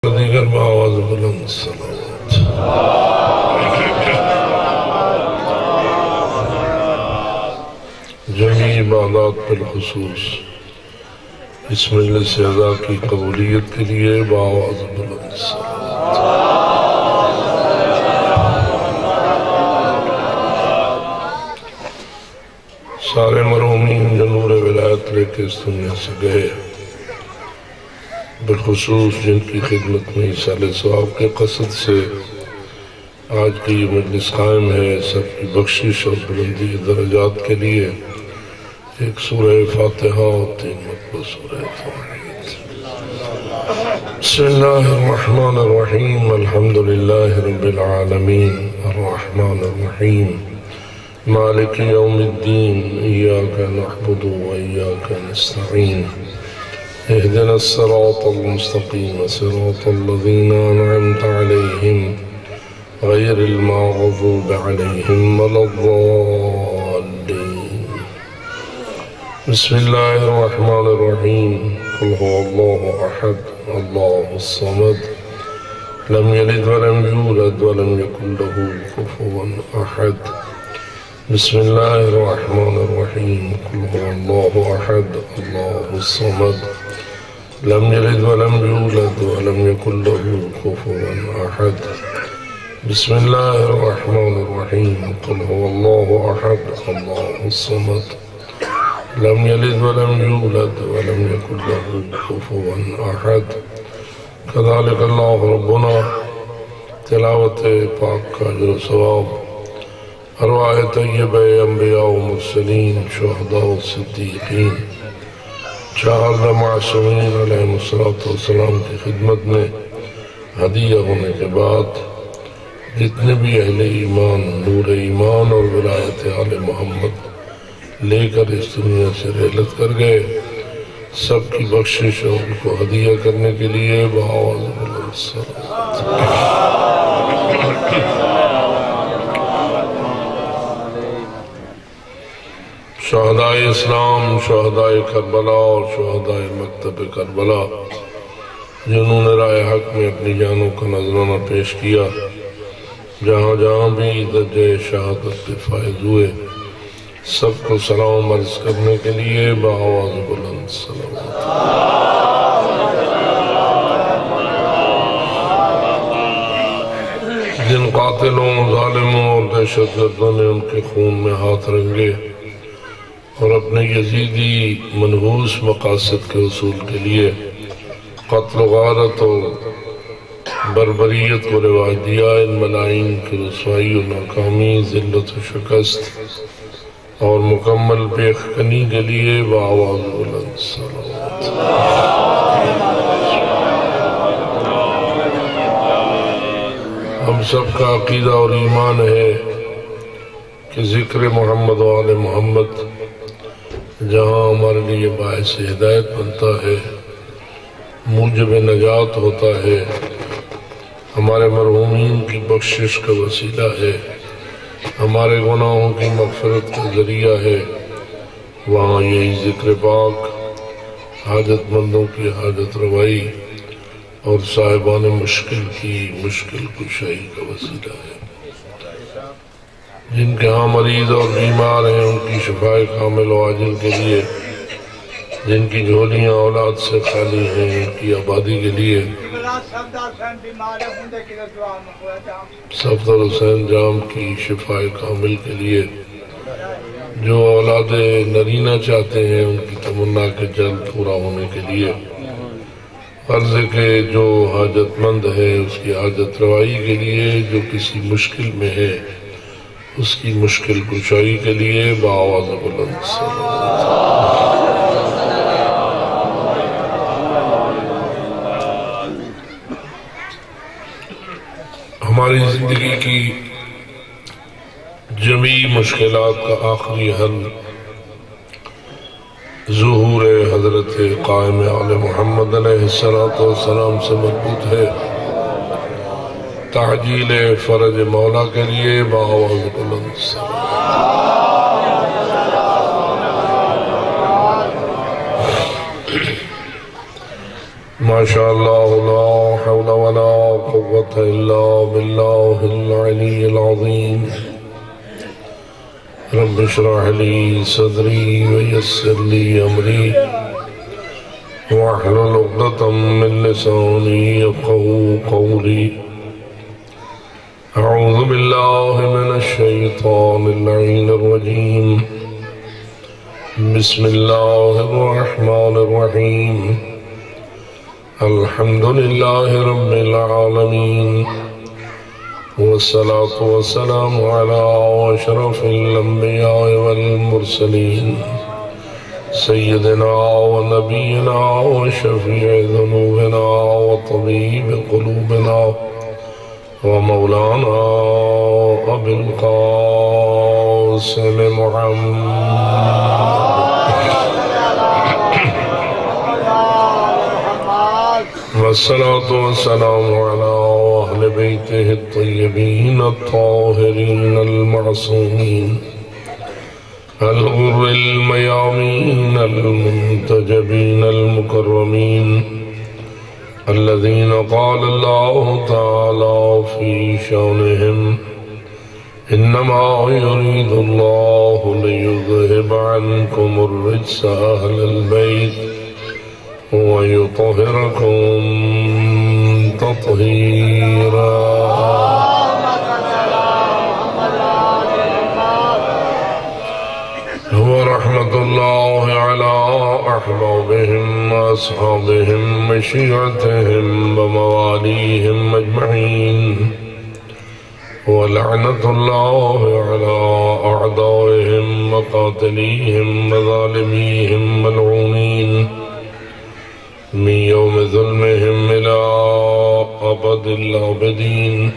دیگر بآواز بلند صلوات جمعی عبادات بالخصوص اس مجلس اعزا کی قبولیت کے لیے بآواز بلند صلوات سارے مرحومین جو نور ولایت لے کے اس دنیا سے گئے، بالخصوص جن کی خدمت میں ایصال ثواب کے قصد سے آج کی یہ مجلس قائم ہے، سب کی بخشش اور بلندی درجات کے لیے ایک سورہ فاتحہ اور 3 مرتبہ سورہ توحید۔ بسم اللہ الرحمن الرحیم، الحمدللہ رب العالمین، الرحمن الرحیم، مالک یوم الدین، ایاک نعبد و ایاک نستعین، اهدنا الصراط المستقيم صراط الذين أنعمت عليهم غير المغضوب عليهم ولا الضالين۔ بسم الله الرحمن الرحيم، قل هو الله أحد الله الصمد لم يلد ولم يولد ولم يكن له كفوا أحد۔ بسم الله الرحمن الرحيم، قل هو الله أحد الله الصمد لم يلد ولم يولد ولم يكن له كفوا أحد۔ بسم الله الرحمن الرحيم، قل هو الله أحد الله الصمد لم يلد ولم يولد ولم يكن له كفوا أحد۔ كذلك الله ربنا تلاوت پاک کا اجر و ثواب ارواح طیبہ انبیاء و مرسلین، شہداء و صدیقین، 4 معصومین علیہ السلام کی خدمت میں ہدیہ ہونے کے بعد جتنے بھی اہل ایمان نور ایمان اور ولایت آل محمد لے کر اس دنیا سے رحلت کر گئے، سب کی بخشش اور ان کو ہدیہ کرنے کے لیے بآواز بلند صلوات۔ شہدائے اسلام، شہدائے کربلا اور شہدائے مکتب کربلا جنہوں نے راہ حق میں اپنی جانوں کا نذرانہ پیش کیا، جہاں جہاں بھی درجہ شہادت پہ فائز ہوئے، سب کو سلام عرض کرنے کے لیے بآواز بلند صلوات۔ جن قاتلوں، ظالموں اور دہشت گردوں نے ان کے خون میں ہاتھ رنگے اور اپنے یزیدی منحوس مقاصد کے حصول کے لیے قتل و غارت اور بربریت کو رواج دیا، ان ملائن کی رسوائی و ناکامی، ذلت و شکست اور مکمل بے خنی کے لیے بآواز بلند صلوات۔ ہم سب کا عقیدہ اور ایمان ہے کہ ذکر محمد و آل محمد جہاں ہمارے لیے باعث ہدایت بنتا ہے، موجب نجات ہوتا ہے، ہمارے مرحومین کی بخشش کا وسیلہ ہے، ہمارے گناہوں کی مغفرت کا ذریعہ ہے، وہاں یہی ذکر پاک حاجت مندوں کی حاجت روائی اور صاحبان مشکل کی مشکل کشائی کا وسیلہ ہے۔ جن کے ہاں مریض اور بیمار ہیں ان کی شفاء کامل و عاجل کے لیے، جن کی جھولیاں اولاد سے خالی ہیں ان کی آبادی کے لیے، صفدر حسین جام کی شفاء کامل کے لیے، جو اولاد نرینہ چاہتے ہیں ان کی تمنا کے جلد پورا ہونے کے لیے، عرض کے جو حاجت مند ہے اس کی حاجت روائی کے لیے، جو کسی مشکل میں ہے اس کی مشکل کشائی کے لیے بآواز بلند صلوات۔ ہماری زندگی کی جمیع مشکلات کا آخری حل ظہور حضرت قائم آل محمد علیہ السلام سے مربوط ہے۔ تعجیل فرج مولا کے لیے بآواز بلند صلوات۔ ماشاءاللہ لا حول قوة إلا بالله العلي العظيم رب اشرح لي صدري ويسر لي أمري واحلل عقدة من لساني يفقهوا قولي أعوذ بالله من الشيطان اللعين الرجيم بسم الله الرحمن الرحيم الحمد لله رب العالمين والصلاة والسلام على أشرف الأنبياء والمرسلين سيدنا ونبينا وشفيع ذنوبنا وطبيب قلوبنا ومولانا أبي القاسم محمد والصلاة والسلام على أهل بيته الطيبين الطاهرين المعصومين الغر الميامين المنتجبين المكرمين الذين قال الله تعالى في شأنهم إنما يريد الله ليذهب عنكم الرجس أهل البيت ويطهركم تطهيرا ورحمة الله على أحبابهم وأصحابهم وشيعتهم ومواليهم أجمعين ولعنة الله على أعدائهم وقاتليهم وظالميهم ملعونين من يوم ظلمهم إلى أبد الآبدين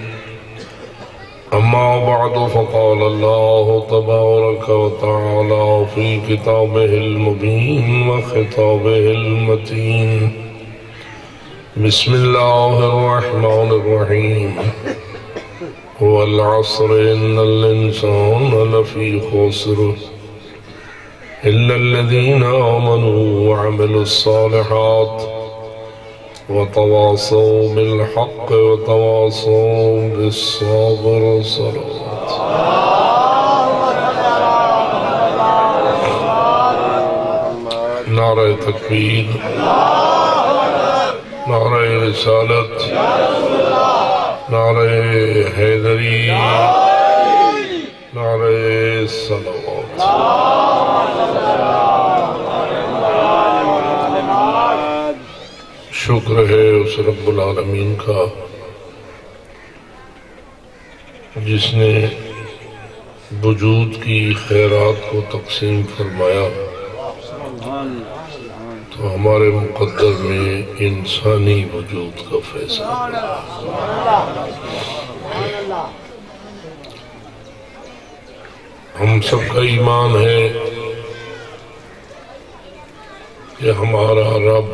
أما بعد فقال الله تبارك وتعالى في كتابه المبين وخطابه المتين بسم الله الرحمن الرحيم والعصر إن الإنسان لفي خسر إلا الذين آمنوا وعملوا الصالحات وتواصوا بالحق وتواصوا بالصبر صلوات نعرہ تکبیر نعرہ رسالت نعرہ حیدری نعرہ صلوات شکر ہے اس رب العالمین کا جس نے وجود کی خیرات کو تقسیم فرمایا تو ہمارے مقدر میں انسانی وجود کا فیصلہ ہم سب کا ایمان ہے کہ ہمارا رب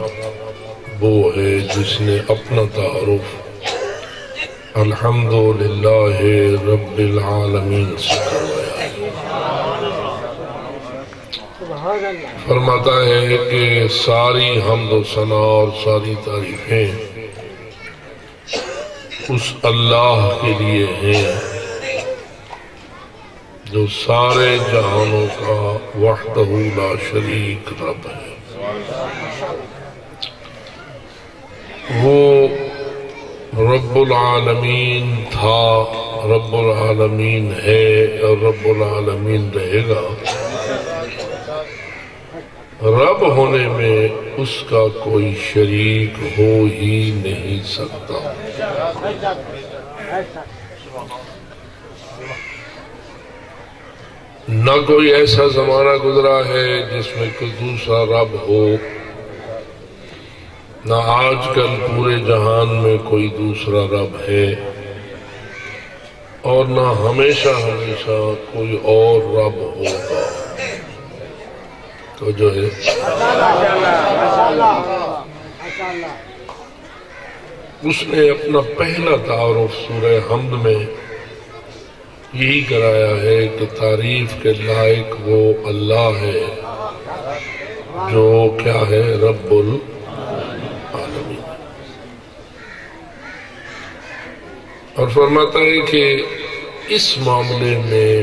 وہ ہے جس نے اپنا تعارف الحمدللہ رب العالمین سے کروایا ہے۔ فرماتا ہے کہ ساری حمد و ثنا اور ساری تعریفیں اس اللہ کے لیے ہیں جو سارے جہانوں کا وحدہ لا شریک رب ہے۔ وہ رب العالمین تھا، رب العالمین ہے اور رب العالمین رہے گا۔ رب ہونے میں اس کا کوئی شریک ہو ہی نہیں سکتا۔ نہ کوئی ایسا زمانہ گزرا ہے جس میں کوئی دوسرا رب ہو، نہ آج کل پورے جہان میں کوئی دوسرا رب ہے، اور نہ ہمیشہ ہمیشہ کوئی اور رب ہوگا۔ تو جو ہے اس نے اپنا پہلا تعارف سورہ حمد میں یہی کرایا ہے کہ تعریف کے لائق وہ اللہ ہے جو کیا ہے رب العالمین۔ اور فرماتا ہے کہ اس معاملے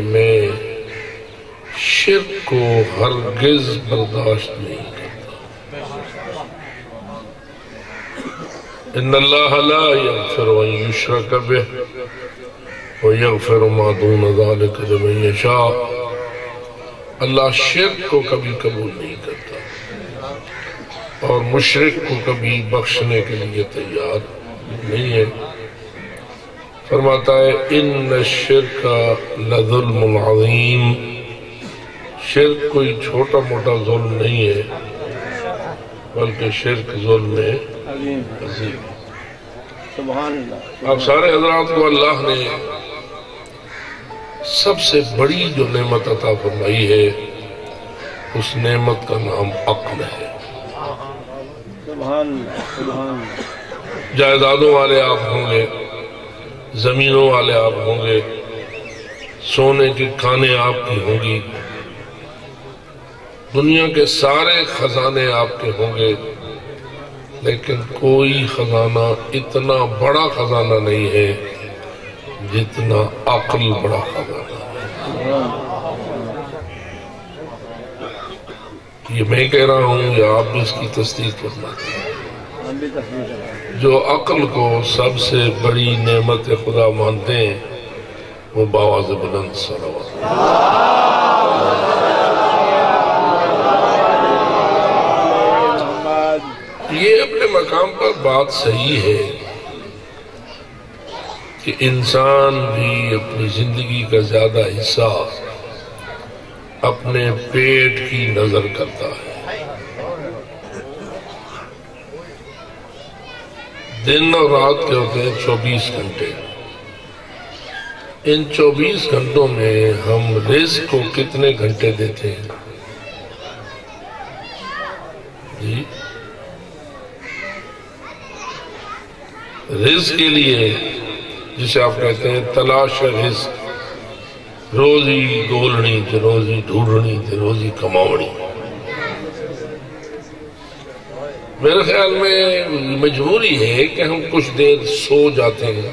میں شرک کو ہرگز برداشت نہیں کرتا۔ ان اللہ لا یغفر ان یشرک بہ ویغفر ما دون ذلک لمن یشاء۔ اللہ شرک کو کبھی قبول نہیں کرتا اور مشرک کو کبھی بخشنے کے لیے تیار نہیں ہے۔ فرماتا ہے ان الشرک لظلم عظیم، شرک کوئی چھوٹا موٹا ظلم نہیں ہے بلکہ شرک ظلم عظیم۔ سبحان اللہ۔ آپ سارے حضرات کو اللہ نے سب سے بڑی جو نعمت عطا فرمائی ہے اس نعمت کا نام عقل ہے۔ سبحان اللہ، سبحان اللہ۔ جائیدادوں والے آپ ہوں گے، زمینوں والے آپ ہوں گے، سونے کی کانیں آپ کی ہوں گی، دنیا کے سارے خزانے آپ کے ہوں گے، لیکن کوئی خزانہ اتنا بڑا خزانہ نہیں ہے جتنا عقل بڑا خزانہ ہے۔ یہ میں کہہ رہا ہوں یا آپ بھی اس کی تصدیق کرنا ہے؟ جو عقل کو سب سے بڑی نعمت خدا مانتے ہیں وہ بآواز بلند صلوات۔ یہ اپنے مقام پر بات صحیح ہے کہ انسان بھی اپنی زندگی کا زیادہ حصہ اپنے پیٹ کی نظر کرتا ہے۔ دن اور رات کے ہوتے ہیں 24 گھنٹے۔ ان 24 گھنٹوں میں ہم رزق کو کتنے گھنٹے دیتے ہیں؟ جی رزق کے لیے جسے آپ کہتے ہیں تلاش رزق، روزی گولنی تے روزی ڈھونڈنی تے روزی کماونی۔ میرے خیال میں مجبوری ہے کہ ہم کچھ دیر سو جاتے ہیں،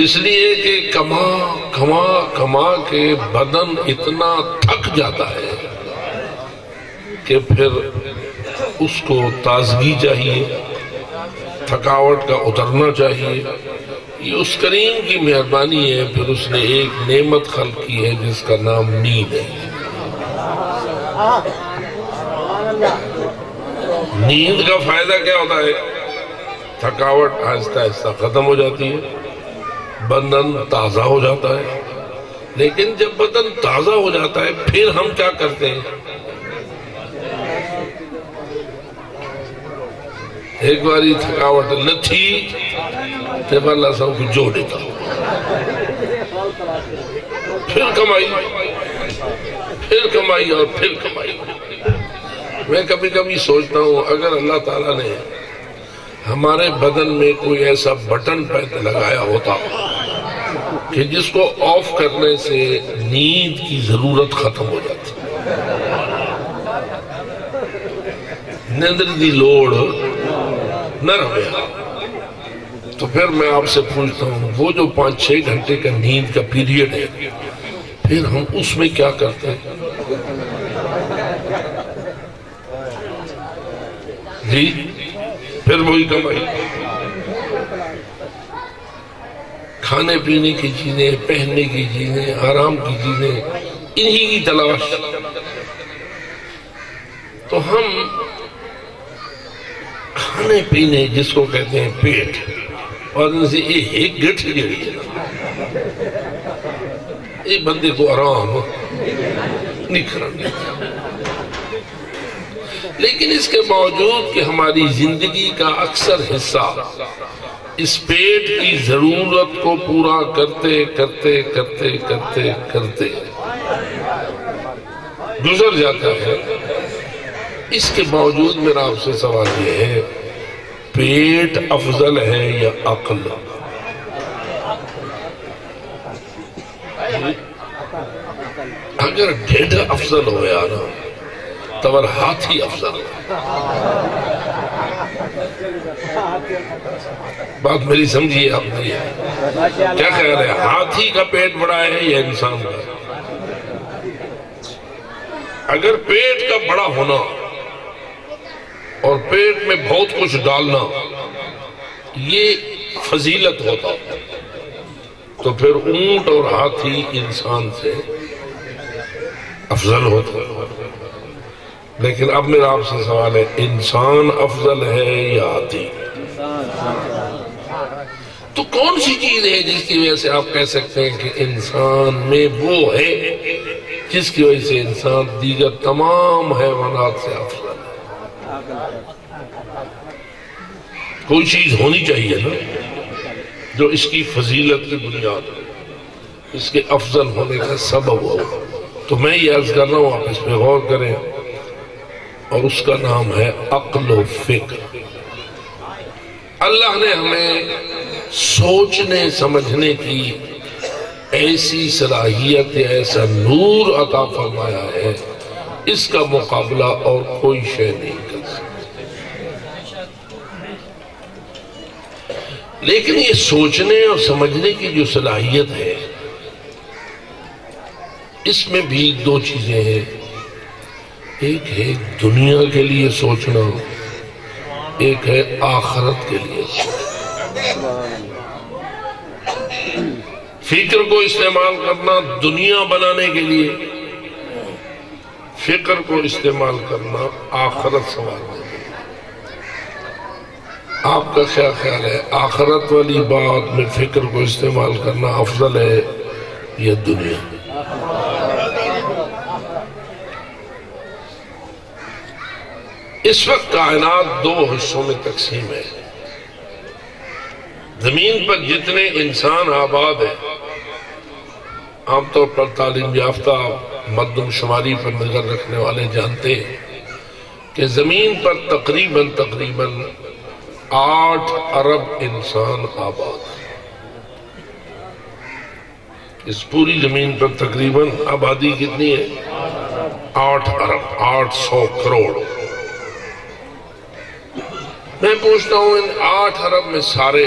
اس لیے کہ کما کے بدن اتنا تھک جاتا ہے کہ پھر اس کو تازگی چاہیے، تھکاوٹ کا اترنا چاہیے۔ یہ اس کریم کی مہربانی ہے، پھر اس نے ایک نعمت خلق کی ہے جس کا نام نیند ہے۔ نیند کا فائدہ کیا ہوتا ہے؟ تھکاوٹ آہستہ آہستہ ختم ہو جاتی ہے، بدن تازہ ہو جاتا ہے۔ لیکن جب بدن تازہ ہو جاتا ہے پھر ہم کیا کرتے ہیں؟ ایک باری تھکاوٹ نہ تھی تو اللہ سب کو جو دیتا، پھر کمائی اور پھر کمائی۔ میں کبھی کبھی سوچتا ہوں اگر اللہ تعالیٰ نے ہمارے بدن میں کوئی ایسا بٹن لگایا ہوتا کہ جس کو آف کرنے سے نیند کی ضرورت ختم ہو جاتی، نیندر دی لوڑ نہ رہے، تو پھر میں آپ سے پوچھتا ہوں وہ جو 5-6 گھنٹے کا نیند کا پیریڈ ہے پھر ہم اس میں کیا کرتے ہیں؟ جی پھر وہی کمائی، کھانے پینے کی چیزیں، پہننے کی چیزیں، آرام کی چیزیں، انہی کی تلاش۔ تو ہم کھانے پینے جس کو کہتے ہیں پیٹ، اور ان سے ایک گٹھ جڑی ہے ایک بندے کو آرام نہیں کرنا۔ لیکن اس کے باوجود کہ ہماری زندگی کا اکثر حصہ اس پیٹ کی ضرورت کو پورا کرتے گزر جاتا ہے، اس کے باوجود میرا آپ سے سوال یہ ہے پیٹ افضل ہے یا عقل؟ اگر ڈھیڈ افضل ہو یار تور ہاتھی افضل ہے۔ بات میری سمجھیے آپ نے، کیا خیال ہے، ہاتھی کا پیٹ بڑا ہے یا انسان کا؟ اگر پیٹ کا بڑا ہونا اور پیٹ میں بہت کچھ ڈالنا یہ فضیلت ہوتا تو پھر اونٹ اور ہاتھی انسان سے افضل ہوتا۔ لیکن اب میرا آپ سے سوال ہے، انسان افضل ہے یا ہاتھی؟ تو کون سی چیز ہے جس کی وجہ سے آپ کہہ سکتے ہیں کہ انسان میں وہ ہے جس کی وجہ سے انسان دیگر تمام حیوانات سے افضل ہے؟ کوئی چیز ہونی چاہیے نا جو اس کی فضیلت کی بنیاد ہو، اس کے افضل ہونے کا سبب ہو۔ تو میں یہ عرض کر رہا ہوں، آپ اس پہ غور کریں، اور اس کا نام ہے عقل و فکر۔ اللہ نے ہمیں سوچنے سمجھنے کی ایسی صلاحیت، ایسا نور عطا فرمایا ہے، اس کا مقابلہ اور کوئی شے نہیں کر سکتا۔ لیکن یہ سوچنے اور سمجھنے کی جو صلاحیت ہے، اس میں بھی دو چیزیں ہیں، ایک ہے دنیا کے لیے سوچنا، ایک ہے آخرت کے لیے سوچنا۔ فکر کو استعمال کرنا دنیا بنانے کے لیے، فکر کو استعمال کرنا آخرت سنوارنے کے لیے۔ آپ کا کیا خیال ہے، آخرت والی بات میں فکر کو استعمال کرنا افضل ہے یا دنیا؟ اس وقت کائنات دو حصوں میں تقسیم ہے۔ زمین پر جتنے انسان آباد ہیں، عام طور پر تعلیم یافتہ مردم شماری پر نظر رکھنے والے جانتے ہیں کہ زمین پر تقریباً 8 ارب انسان آباد ہیں۔ اس پوری زمین پر تقریباً آبادی کتنی ہے؟ 8 ارب، 800 کروڑ۔ میں پوچھتا ہوں، ان 8 ارب میں سارے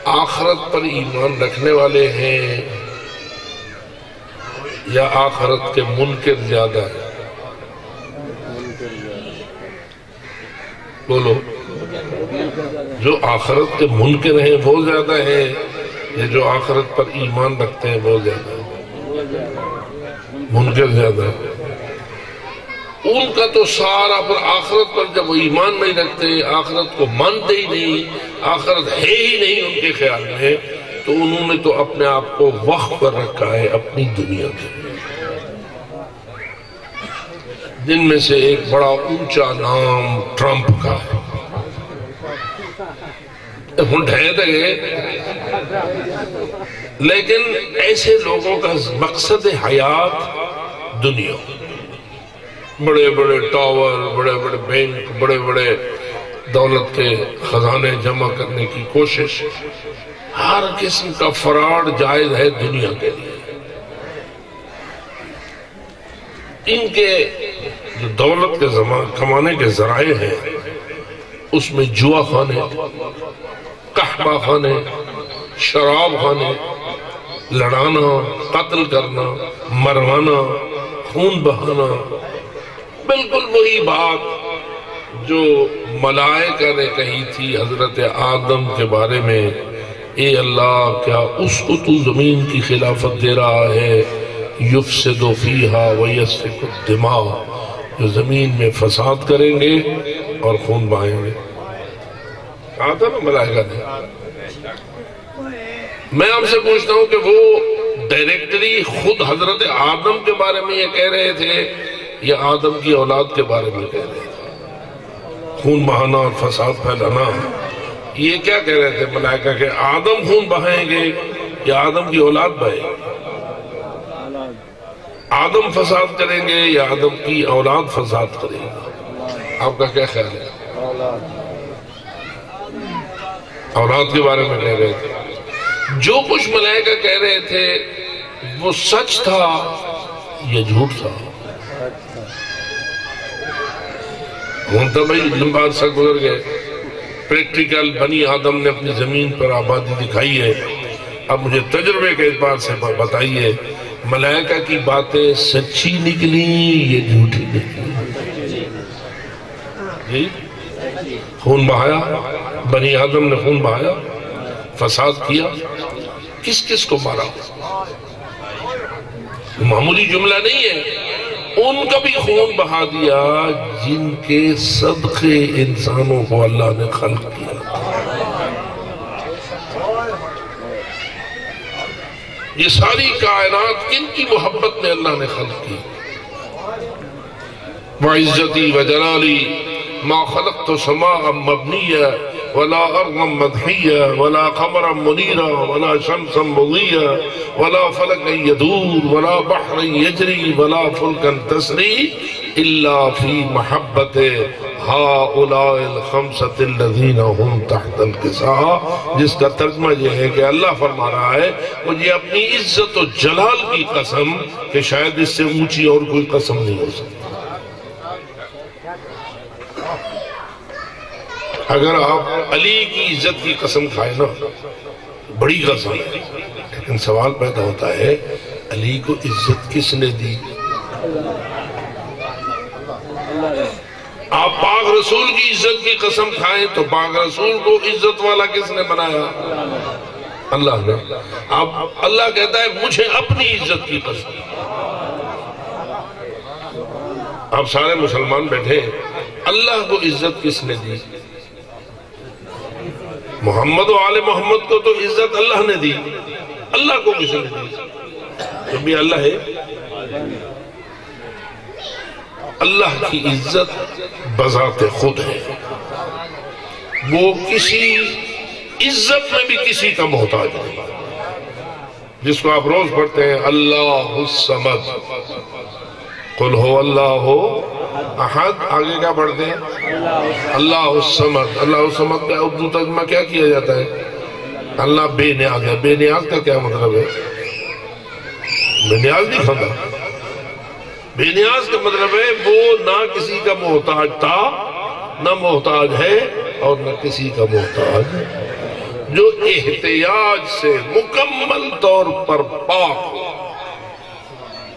آخرت پر ایمان رکھنے والے ہیں یا آخرت کے منکر زیادہ ہیں؟ بولو، جو آخرت کے منکر ہیں وہ زیادہ ہیں یا جو آخرت پر ایمان رکھتے ہیں وہ زیادہ ہیں؟ منکر زیادہ ہیں۔ ان کا تو سارا پر آخرت پر جب وہ ایمان نہیں رکھتے، آخرت کو مانتے ہی نہیں، آخرت ہے ہی نہیں ان کے خیال میں، تو انہوں نے تو اپنے آپ کو وقف کر رکھا ہے اپنی دنیا کے لیے۔ جن میں سے ایک بڑا اونچا نام ٹرمپ کا ہے۔ لیکن ایسے لوگوں کا مقصد حیات دنیا، بڑے بڑے ٹاور، بڑے بڑے بینک، بڑے بڑے دولت کے خزانے جمع کرنے کی کوشش، ہر قسم کا فراڈ جائز ہے دنیا کے لیے۔ ان کے جو دولت کے کمانے کے ذرائع ہیں، اس میں جوا خانے، قحبہ خانے، شراب خانے، لڑانا، قتل کرنا، مروانا، خون بہانا، بالکل وہی بات جو ملائکہ نے کہی تھی حضرت آدم کے بارے میں، اے اللہ کیا اس کو تو زمین کی خلافت دے رہا ہے، یفسد فیہا ویسفک الدماء، جو زمین میں فساد کریں گے اور خون بہائیں گے۔ کہا تھا نا ملائکہ نے۔ میں آپ سے پوچھتا ہوں کہ وہ ڈائریکٹلی خود حضرت آدم کے بارے میں یہ کہہ رہے تھے یا آدم کی اولاد کے بارے میں کہہ رہے تھے؟ خون بہانا اور فساد پھیلانا، یہ کیا کہہ رہے تھے ملائکہ کہ آدم خون بہائیں گے یا آدم کی اولاد بہائے گی؟ آدم فساد کریں گے یا آدم کی اولاد فساد کرے گی؟ آپ کا کیا خیال ہے؟ اولاد کے بارے میں کہہ رہے تھے۔ جو کچھ ملائکہ کہہ رہے تھے وہ سچ تھا یا جھوٹ تھا؟ ہم تو بھائی لمبا عرصہ گزر گئے، پریکٹیکل بنی آدم نے اپنی زمین پر آبادی دکھائی ہے، اب مجھے تجربے کے اعتبار سے بتائیے ملائکہ کی باتیں سچی نکلی یہ جھوٹی نکلی؟ جی خون بہایا، بنی آدم نے خون بہایا، فساد کیا، کس کس کو مارا؟ معمولی جملہ نہیں ہے، ان کا بھی خون بہا دیا جن کے صدقے انسانوں کو اللہ نے خلق کیا۔ یہ ساری کائنات کن کی محبت میں اللہ نے خلق کی؟ وعزتی وجلالی ما خلقت سماء مبنیہ ولا ارضا مدحیہ ولا قمرا منیرا ولا شمسا مضیہ ولا فلکا یدور ولا بحر یجری ولا فلکا تسری الا فی محبت ہؤلاء الخمسۃ الذین هم تحت الکساء، جس کا ترجمہ یہ ہے کہ اللہ فرما رہا ہے مجھے اپنی عزت و جلال کی قسم کہ شاید اس سے اونچی اور کوئی قسم نہیں ہو سکتی۔ اگر آپ علی کی عزت کی قسم کھائیں نا، بڑی قسم ہے، لیکن سوال پیدا ہوتا ہے علی کو عزت کس نے دی؟ آپ پاک رسول کی عزت کی قسم کھائیں تو پاک رسول کو عزت والا کس نے بنایا؟ اللہ نے۔ اب اللہ کہتا ہے مجھے اپنی عزت کی قسم۔ آپ سارے مسلمان بیٹھے، اللہ کو عزت کس نے دی؟ محمد و آل محمد کو تو عزت اللہ نے دی، اللہ کو کس نے دی؟ تو بھی اللہ ہے۔ اللہ کی عزت بذات خود ہے، وہ کسی عزت میں بھی کسی کا محتاج نہیں۔ جس کو آپ روز پڑھتے ہیں اللہ الصمد، قل ہو اللہ احد، آگے کیا پڑھتے ہیں؟ اللہ الصمد۔ اللہ الصمد کا اردو ترجمہ کیا کیا جاتا ہے؟ اللہ بے نیاز ہے۔ بے نیاز کا کیا مطلب ہے؟ بے نیاز نہیں کھاتا۔ بے نیاز کا مطلب ہے وہ نہ کسی کا محتاج تھا، نہ محتاج ہے، اور نہ کسی کا محتاج، جو احتیاج سے مکمل طور پر پاک ہو،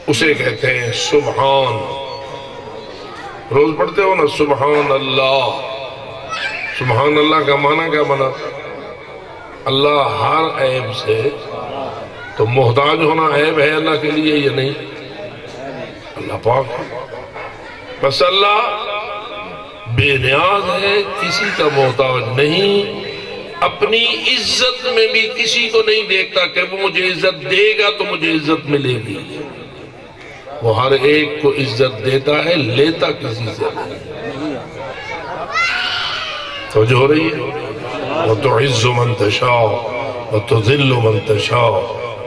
اسے کہتے ہیں سبحان۔ روز پڑھتے ہو نا سبحان اللہ۔ سبحان اللہ کا معنی کیا بنا؟ اللہ ہر عیب سے، تو محتاج ہونا عیب ہے اللہ کے لیے یا نہیں؟ اللہ پاک ہے، بس اللہ بے نیاز ہے، کسی کا محتاج نہیں، اپنی عزت میں بھی کسی کو نہیں دیکھتا کہ وہ مجھے عزت دے گا تو مجھے عزت ملے گی۔ وہ ہر ایک کو عزت دیتا ہے، لیتا کسی سے نہیں۔ توجہ ہو رہی ہے؟ وَتُعِزُّ مَن تَشَاءُ وَتُذِلُّ مَن تَشَاءُ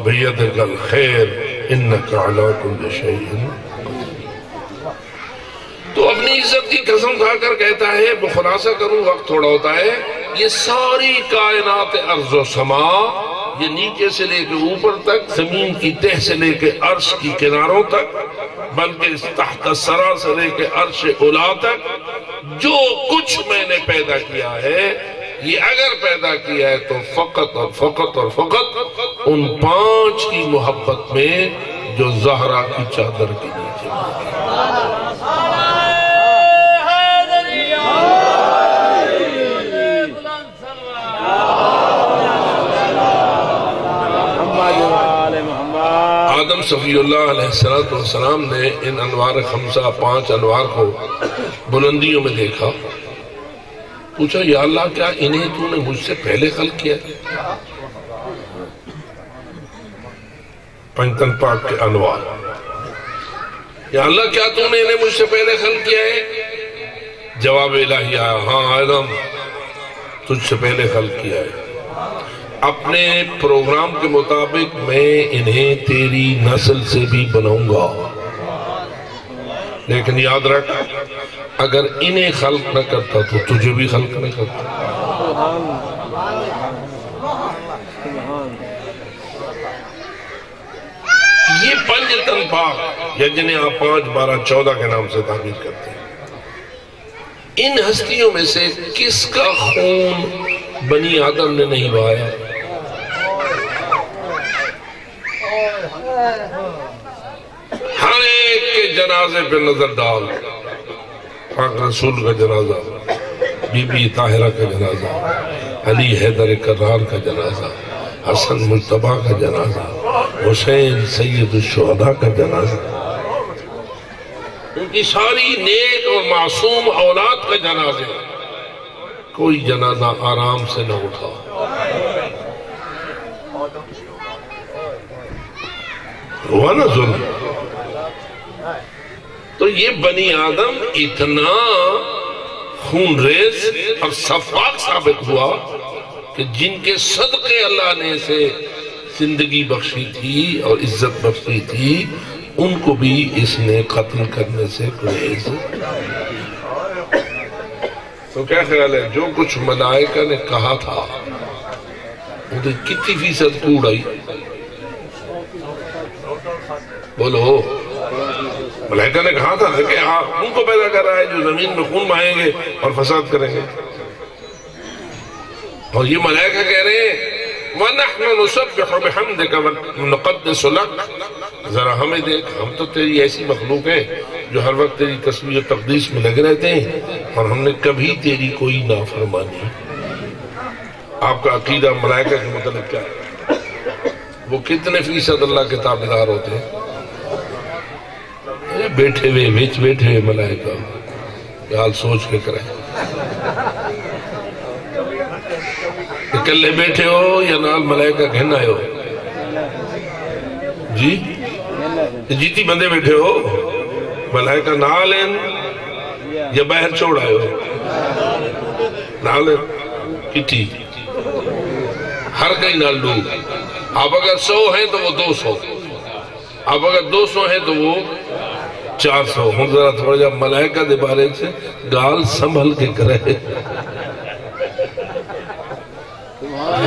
بِيَدِكَ الْخَيْرُ إِنَّكَ عَلَىٰ كُلِّ شَيْءٍ قدیر۔ تو اپنی عزت کی قسم کھا کر کہتا ہے، وہ خلاصہ کروں وقت تھوڑا ہوتا ہے، یہ ساری کائنات ارض و سما، یہ نیچے سے لے کے اوپر تک، زمین کی تہ سے لے کے عرش کی کناروں تک، بلکہ تحت الثری سے لے کے عرش اولا تک، جو کچھ میں نے پیدا کیا ہے، یہ اگر پیدا کیا ہے تو فقط اور فقط اور فقط ان 5 کی محبت میں جو زہرا کی چادر کے نیچے۔ آدم صفی اللہ علیہ السلام نے ان انوار خمسہ 5 انوار کو بلندیوں میں دیکھا، پوچھا یا اللہ کیا انہیں تو نے مجھ سے پہلے خلق کیا ہے؟ پنجتن پاک کے انوار، یا اللہ کیا تو نے انہیں مجھ سے پہلے خلق کیا ہے؟ جواب الہی آیا، ہاں آدم تجھ سے پہلے خلق کیا ہے، اپنے پروگرام کے مطابق میں انہیں تیری نسل سے بھی بناؤں گا، لیکن یاد رکھ اگر انہیں خلق نہ کرتا تو تجھے بھی خلق نہ کرتا۔ یہ 5 تن پاک یا جنہیں آپ 5، 12، 14 کے نام سے تعبیر کرتے ہیں، ان ہستیوں میں سے کس کا خون بنی آدم نے نہیں بہایا؟ ہر ایک کے جنازے پہ نظر ڈال، پاک رسول کا جنازہ، بی بی طاہرہ کا جنازہ، علی حیدر کرار کا جنازہ، حسن مجتبیٰ کا جنازہ، حسین سید الشہداء کا جنازہ، ان کی ساری نیک اور معصوم اولاد کا جنازہ، کوئی جنازہ آرام سے نہ اٹھا۔ ہوا نا ظلم؟ تو یہ بنی آدم اتنا خون ریز اور سفاک ثابت ہوا کہ جن کے صدقے اللہ نے اسے زندگی بخشی تھی اور عزت بخشی تھی، ان کو بھی اس نے قتل کرنے سے گریز۔ تو کیا خیال ہے جو کچھ ملائکہ نے کہا تھا وہ کتنی فیصد کوڑ آئی؟ بولو، ملائکہ نے کہا تھا کہ ان کو پیدا کر رہا ہے جو زمین میں خون بہائیں گے اور فساد کریں گے، اور یہ ملائکہ کہہ رہے ہیں وَنَحْنُ نُسَبِّحُ بِحَمْدِكَ وَنُقَدِّسُ لَكَ، ذرا ہمیں دیکھ، ہم تو تیری ایسی مخلوق ہیں جو ہر وقت تیری تسبیح و تقدیس میں لگ رہتے ہیں، اور ہم نے کبھی تیری کوئی نافرمانی۔ آپ کا عقیدہ ملائکہ کے متعلق کیا ہے؟ وہ کتنے فیصد اللہ کے تابعدار ہوتے ہیں؟ بیٹھے ہوئے بیٹھے ہوئے ملائکہ، حال سوچ کے کریں، اکلے بیٹھے ہو یا نال ملائکہ کہنا ہو؟ جی جیتی بندے بیٹھے ہو، ملائکہ نال ہیں یا باہر چھوڑ آئے ہو؟ نال ہیں کٹھی، ہر کئی نال لوگ۔ آپ اگر 100 ہیں تو وہ 200، آپ اگر 200 ہیں تو وہ 400۔ ہوں ذرا تھوڑا جا ملائکہ دے بارے سے گال سنبھل کے کرے۔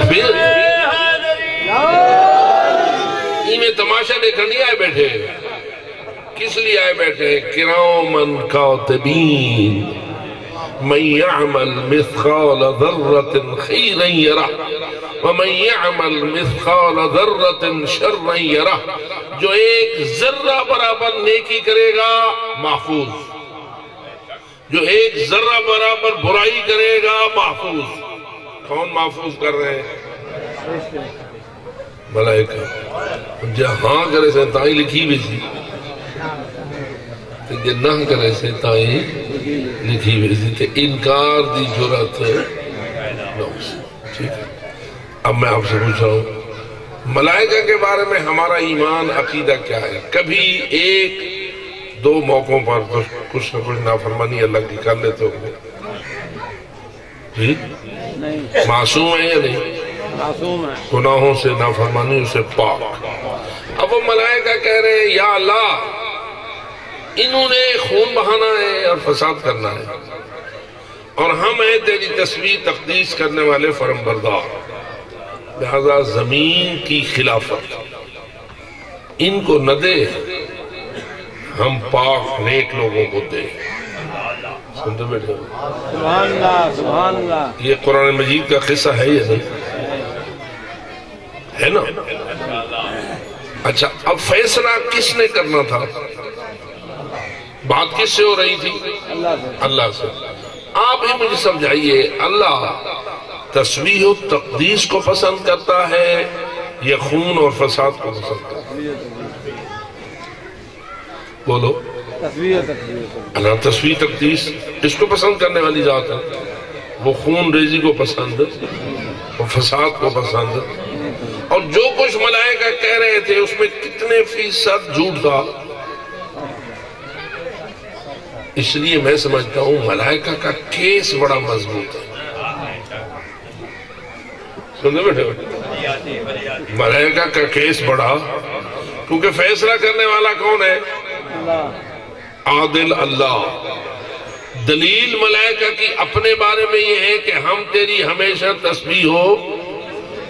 پھر انہیں تماشا دیکھنے نہیں آئے بیٹھے، کس لیے آئے بیٹھے؟ کرامن کاتبین من يعمل مثقال ذرة خيرا يره ومن يعمل مثقال ذرة شرا يره، جو ایک ذرہ برابر نیکی کرے گا محفوظ، جو ایک ذرہ برابر برائی کرے گا محفوظ۔ کون محفوظ کر رہے ہیں؟ ملائکہ۔ جہاں کرے سے تائیں لکھی بھی تھی، کہ نہ کرے سے تائیں لکھی بھی تھی، انکار دی جرات نوز۔ ٹھیک ہے، اب میں آپ سے پوچھ رہا ہوں ملائکہ کے بارے میں ہمارا ایمان عقیدہ کیا ہے؟ کبھی ایک دو موقعوں پر کچھ نہ کچھ نافرمانی اللہ کی کر لیتے ہو؟ جی معصوم ہے یا نہیں؟ معصوم ہے، گناہوں سے نافرمانیوں سے پاک۔ اب وہ ملائکہ کہہ رہے ہیں یا اللہ انہوں نے خون بہانا ہے اور فساد کرنا ہے، اور ہم ہیں تیری تسبیح تقدیس کرنے والے فرم بردار، لہذا زمین کی خلافت ان کو نہ دے، ہم پاک نیک لوگوں کو دے۔ سنتے بیٹھے سبحان اللہ سبحان اللہ۔ یہ قرآن مجید کا قصہ ہے یا نہیں؟ ہے نا؟ اچھا، اب فیصلہ کس نے کرنا تھا؟ بات کس سے ہو رہی تھی؟ اللہ سے۔ آپ ہی مجھے سمجھائیے، اللہ تسبیح و تقدیس کو پسند کرتا ہے یا خون اور فساد کو پسند کرتا ہے؟ بولو۔ اللہ تسبیح تقدیس اس کو پسند کرنے والی ذات ہے، وہ خون ریزی کو پسند، وہ فساد کو پسند۔ اور جو کچھ ملائکہ کہہ رہے تھے اس میں کتنے فیصد جھوٹ تھا؟ اس لیے میں سمجھتا ہوں ملائکہ کا کیس بڑا مضبوط ہے۔ سنتے بیٹھے ملائکہ کا کیس بڑا، کیونکہ فیصلہ کرنے والا کون ہے؟ عادل اللہ۔ دلیل ملائکہ کی اپنے بارے میں یہ ہے کہ ہم تیری ہمیشہ تسبیح و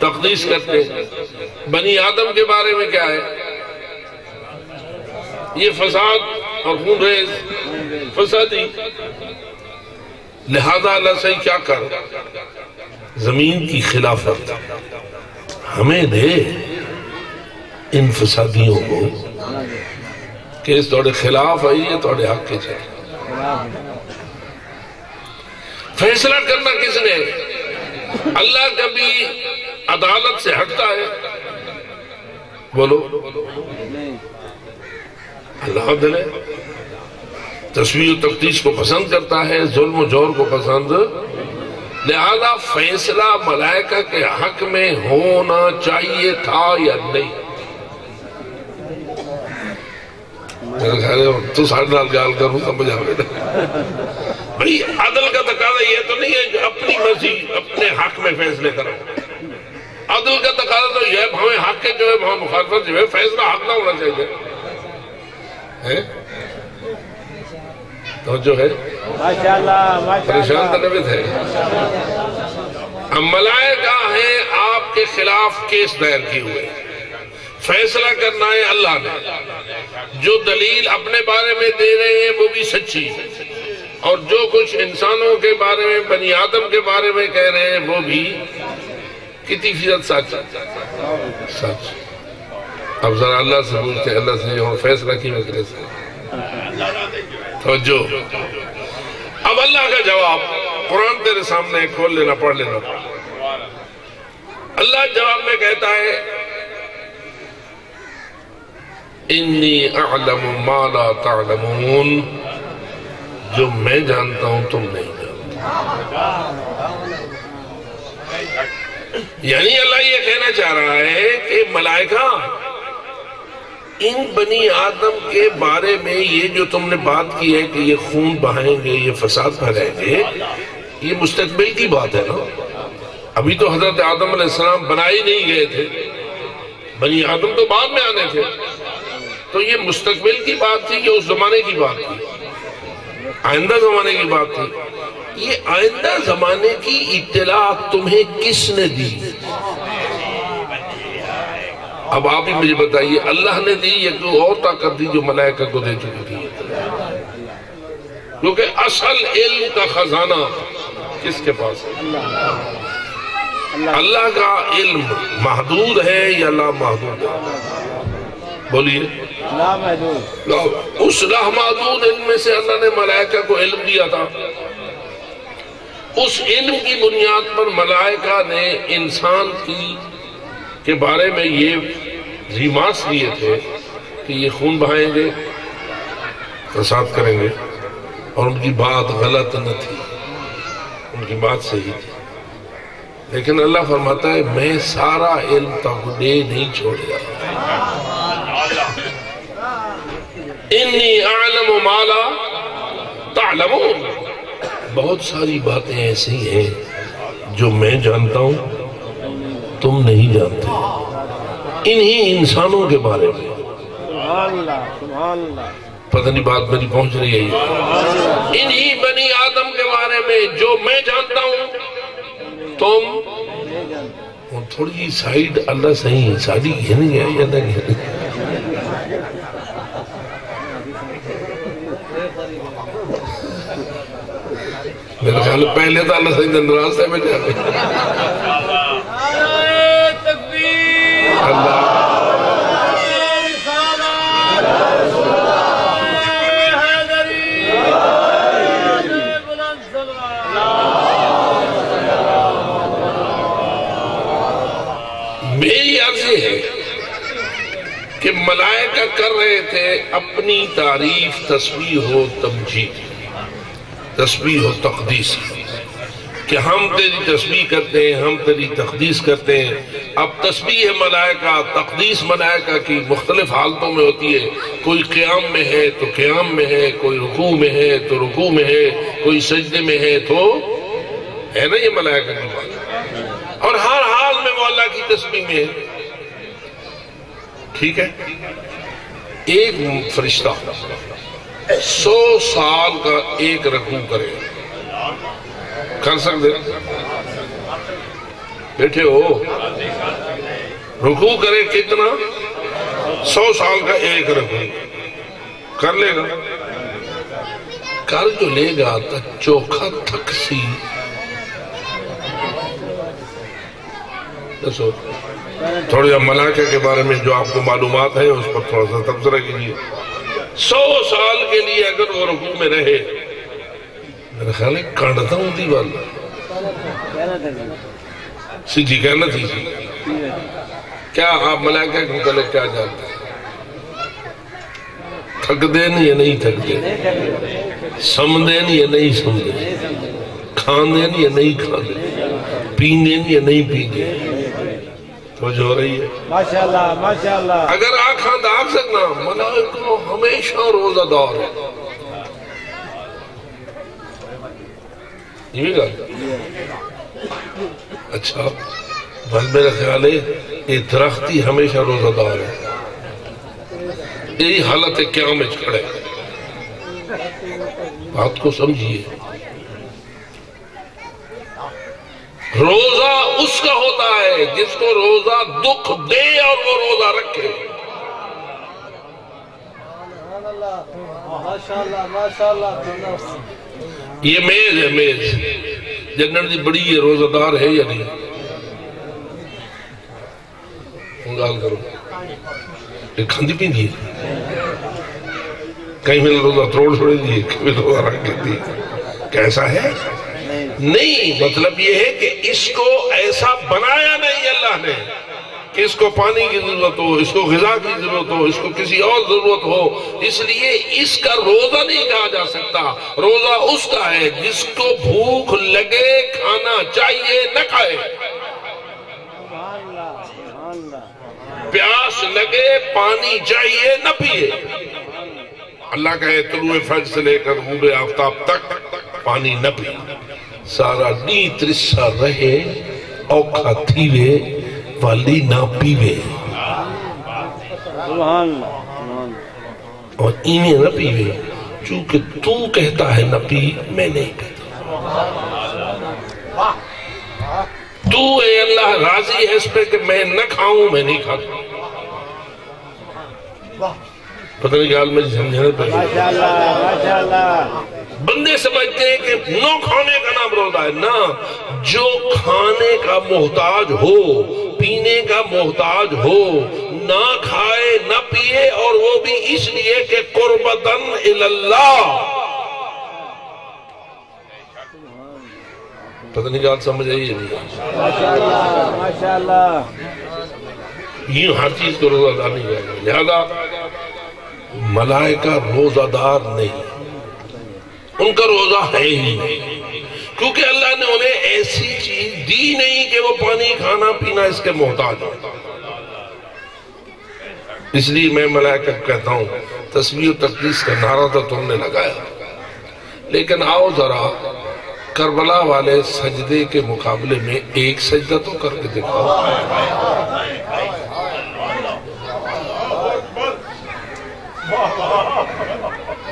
تقدیس کرتے ہیں۔ بنی آدم کے بارے میں کیا ہے؟ یہ فساد اور خون ریز فسادی۔ لہذا اللہ سے کیا کر، زمین کی خلافت ہمیں دے ان فسادیوں کو کہ اس توڑے خلاف آئی ہے، توڑے حق کے چاہیے۔ فیصلہ کرنا کس نے؟ اللہ کبھی عدالت سے ہٹتا ہے؟ بولو، اللہ عدل ہے، تسویہ و تقدیس کو پسند کرتا ہے، ظلم و جور کو پسند، لہذا فیصلہ ملائکہ کے حق میں ہونا چاہیے تھا یا نہیں؟ میرے خیال ہے تو ساڑھ نال گال کروں سمجھ آوے بھئی عدل کا تقاضا یہ تو نہیں ہے کہ اپنی مرضی اپنے حق میں فیصلے کرو۔ عدل کا تقاضا تو یہ ہے ہمیں حق کے جو ہے وہاں مخالفت جو ہے فیصلہ حق نہ ہونا چاہیے۔ تو جو ہے پریشان تنویت ہے۔ اب ملائکہ ہیں آپ کے خلاف کیس دائر کیے ہوئے، فیصلہ کرنا ہے اللہ نے، جو دلیل اپنے بارے میں دے رہے ہیں وہ بھی سچی، اور جو کچھ انسانوں کے بارے میں بنی آدم کے بارے میں کہہ رہے ہیں وہ بھی کتنی فیصد سچ۔ اب ذرا اللہ سے پوچھتے ہیں، اللہ سے اور فیصلہ کی وجہ سے توجہ۔ اب اللہ کا جواب قرآن تیرے سامنے کھول لینا، پڑھ لینا۔ اللہ جواب میں کہتا ہے انی اعلم ما لا تعلمون، جو میں جانتا ہوں تم نہیں جانتا۔ یعنی اللہ یہ کہنا چاہ رہا ہے کہ ملائکہ ان بنی آدم کے بارے میں یہ جو تم نے بات کی ہے کہ یہ خون بہائیں گے، یہ فساد پھیلائیں گے، یہ مستقبل کی بات ہے نا۔ ابھی تو حضرت آدم علیہ السلام بنائی نہیں گئے تھے، بنی آدم تو بعد میں آنے تھے، تو یہ مستقبل کی بات تھی، یہ اس زمانے کی بات تھی، آئندہ زمانے کی بات تھی۔ یہ آئندہ زمانے کی اطلاع تمہیں کس نے دی؟ اب آپ ہی مجھے بتائیے، اللہ نے دی یا کوئی اور طاقت دی جو ملائکہ کو دے چکی تھی؟ کیونکہ اصل علم کا خزانہ کس کے پاس ہے؟ اللہ کا علم محدود ہے یا لا محدود ہے؟ بولیے، لا محدود۔ اس لا محدود علم میں سے اللہ نے ملائکہ کو علم دیا تھا، اس علم کی بنیاد پر ملائکہ نے انسان کے بارے میں یہ ریمارکس لیے تھے کہ یہ خون بہائیں گے، فساد کریں گے، اور ان کی بات غلط نہ تھی، ان کی بات صحیح تھی۔ لیکن اللہ فرماتا ہے میں سارا علم تاخدے نہیں چھوڑیا، انی اعلم ما لا تعلمون، بہت ساری باتیں ایسی ہیں جو میں جانتا ہوں تم نہیں جانتے، انہی انسانوں کے بارے میں۔ پتہ نہیں بات میری پہنچ رہی ہے؟ انہی بنی آدم کے بارے میں جو میں جانتا ہوں تم، تھوڑی سائیڈ اللہ صحیح ساڑی گھنی ہے یا نہ گھنی؟ میرے خیال پہلے تو اللہ صحیح دندراز سے میں جاتے اللہ میری عرض ہے کہ ملائکہ کر رہے تھے اپنی تعریف تسبیح و تمجید، تسبیح و تقدیس، کہ ہم تیری تسبیح کرتے ہیں، ہم تیری تقدیس کرتے ہیں۔ اب تسبیح ملائکہ، تقدیس ملائکہ کی مختلف حالتوں میں ہوتی ہے، کوئی قیام میں ہے تو قیام میں ہے، کوئی رکوع میں ہے تو رکوع میں ہے، کوئی سجدے میں ہے تو ہے نا، یہ ملائکہ کی بات، اور ہر حال میں وہ اللہ کی تسبیح میں ہے۔ ٹھیک ہے، ایک فرشتہ 100 سال کا ایک رکوع کرے، کر سکتے بیٹھے ہو؟ رکوع کرے کتنا؟ 100 سال کا ایک رکوع کر لے گا؟ کر جو لے گا تا چوکھا تھکسی تھوڑی ملائکہ کے بارے میں جو آپ کو معلومات ہیں اس پر تھوڑا سا تبصرہ کیجئے 100 سال کے لیے اگر وہ رکوع میں رہے میرا خیال ہے کانڈتا ہوں دی والا سیدھی کہنا تھی کیا آپ ملائکہ کے متعلق کیا جانتے ہیں تھک دین یا نہیں تھک دین سم دین یا نہیں سم دین کھان دین یا نہیں کھان دین پین دین یا نہیں پین دین توجہ ہو رہی ہے ماشاءاللہ ماشاءاللہ اگر آنکھاں داغ سکنا ملائکہ ہمیشہ روزہ دار ہے یہ بھی گا اچھا بس میرا خیال ہے یہ درختی ہمیشہ روزہ دار ہے یہی حالت قیامت کھڑے بات کو سمجھیے روزہ اس کا ہوتا ہے جس کو روزہ دکھ دے اور وہ روزہ رکھے یہ میز ہے میز جنرل دی بڑی یہ روزہ دار ہے یا نہیں انگال کرو یہ کھاندی پین دیئے کہیں میں روزہ تروڑ چھوڑے دیئے کہیں میں روزہ رکھ دیئے کیسا ہے نہیں مطلب یہ ہے کہ اس کو ایسا بنایا نہیں اللہ نے کہ اس کو پانی کی ضرورت ہو اس کو غذا کی ضرورت ہو اس کو کسی اور ضرورت ہو اس لیے اس کا روزہ نہیں کہا جا سکتا روزہ اس کا ہے جس کو بھوک لگے کھانا چاہیے نہ کھائے پیاس لگے پانی چاہیے نہ پیے اللہ کہے طلوع فجر سے لے کر غروب آفتاب تک پانی نہ پیے سارا نی ترسا رہے اوکھا تھیوے والی نہ پیوے اور انہیں نہ پیوے چونکہ تو کہتا ہے نہ پی میں نہیں کہتا تو اے اللہ راضی ہے اس پہ کہ میں نہ کھاؤں میں نہیں کھاتا پتہ نہیں کہ حال میں سمجھنے پہ بندے سمجھتے ہیں کہ نو کھانے کا نام روزہ ہے نہ جو کھانے کا محتاج ہو پینے کا محتاج ہو نہ کھائے نہ پیے اور وہ بھی اس لیے کہ قربتاً الاللہ پتہ نہیں کہ حال سمجھ آئی ہے ماشاءاللہ یہ ہر چیز کو روزہ دار نہیں کہا لہذا ملائکہ روزہ دار نہیں ان کا روزہ ہے ہی نہیں کیونکہ اللہ نے انہیں ایسی چیز دی نہیں کہ وہ پانی کھانا پینا اس کے محتاج ہو اس لیے میں ملائکہ کہتا ہوں تسبیح و تقدیس کا نعرہ تو تم نے لگایا لیکن آؤ ذرا کربلا والے سجدے کے مقابلے میں ایک سجدہ تو کر کے دکھاؤ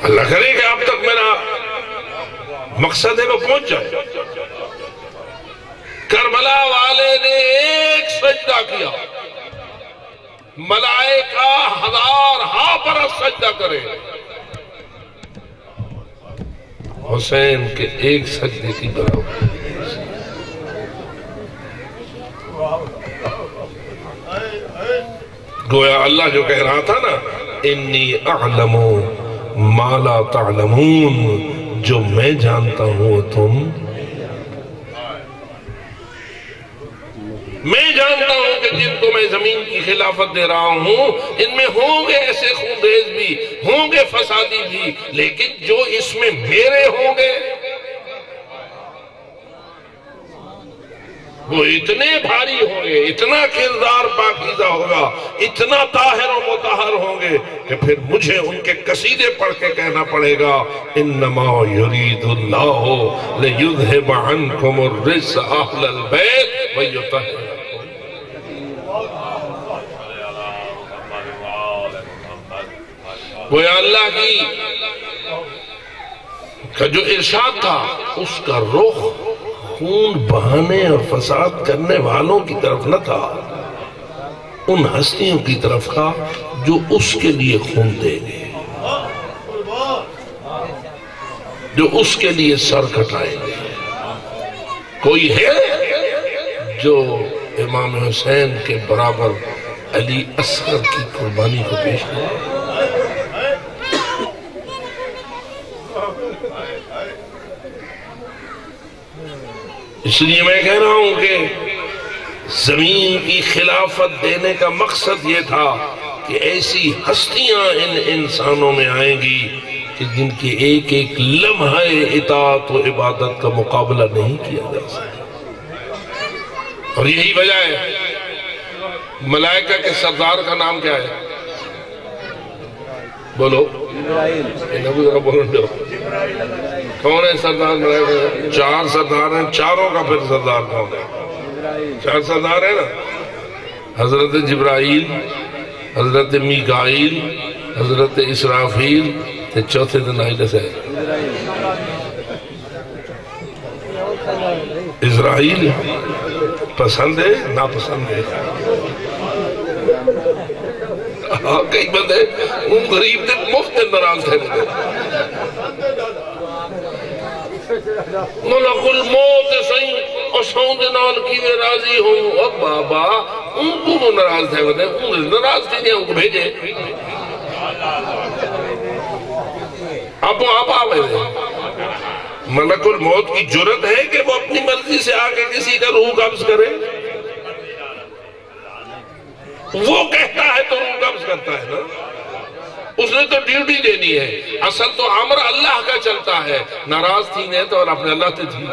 اللہ کرے کہ اب تک میرا مقصد ہے وہ پہنچ جائے کربلا والے نے ایک سجدہ کیا ملائکہ 1000 برس سجدہ کرے حسین کے ایک سجدے کی برابر گویا اللہ جو کہہ رہا تھا نا انی اعلم ما لا تعلمون جو میں جانتا ہوں تم میں جانتا ہوں کہ جن کو میں زمین کی خلافت دے رہا ہوں ان میں ہوں گے ایسے خونریز بھی ہوں گے فسادی بھی لیکن جو اس میں میرے ہوں گے وہ اتنے بھاری ہوں گے اتنا کردار پاکیزہ ہوگا اتنا طاہر و مطہر ہوں گے کہ پھر مجھے ان کے قصیدے پڑھ کے کہنا پڑے گا انما یرید اللہ لیذہب عنکم الرجس اہل البیت ویطہرکم وہ اللہ کی کا جو ارشاد تھا اس کا رخ خون بہانے اور فساد کرنے والوں کی طرف نہ تھا ان ہستیوں کی طرف تھا جو اس کے لیے خون دے گے جو اس کے لیے سر کٹائیں گے. کوئی ہے جو امام حسین کے برابر علی اصغر کی قربانی کو پیش کرے؟ اس لیے میں کہہ رہا ہوں کہ زمین کی خلافت دینے کا مقصد یہ تھا کہ ایسی ہستیاں ان انسانوں میں آئیں گی کہ جن کی ایک ایک لمحہ اطاعت و عبادت کا مقابلہ نہیں کیا جا سکتا. اور یہی وجہ ہے ملائکہ کے سردار کا نام کیا ہے؟ بولو کون ہے سردار ملائکہ؟ 4 سردار ہیں. چاروں کا پھر سردار کون ہے؟ 4 سردار ہیں نا. حضرت جبرائیل، حضرت میکائیل، حضرت اسرافیل، چوتھے دن آئیلہ سے اسرائیل. پسند ہے ناپسند ہے؟ کئی بندے ان غریب دے مفت ناراض تھے. ملک الموت سہی اور سون دے نال کیویں راضی ہوں. اور بابا ان کو وہ ناراض تھے بدے ان ناراض تھی نہیں ان کو بھیجے. آپ آوے دے. ملک الموت کی جرت ہے کہ وہ اپنی مرضی سے آکے کسی کا روح قبض کرے؟ وہ کہتا ہے تو روح قبض کرتا ہے نا. اس نے تو ڈیوٹی دینی ہے. اصل تو امر اللہ کا چلتا ہے. ناراض تھی نہیں تو اور اپنے اللہ تے تھی.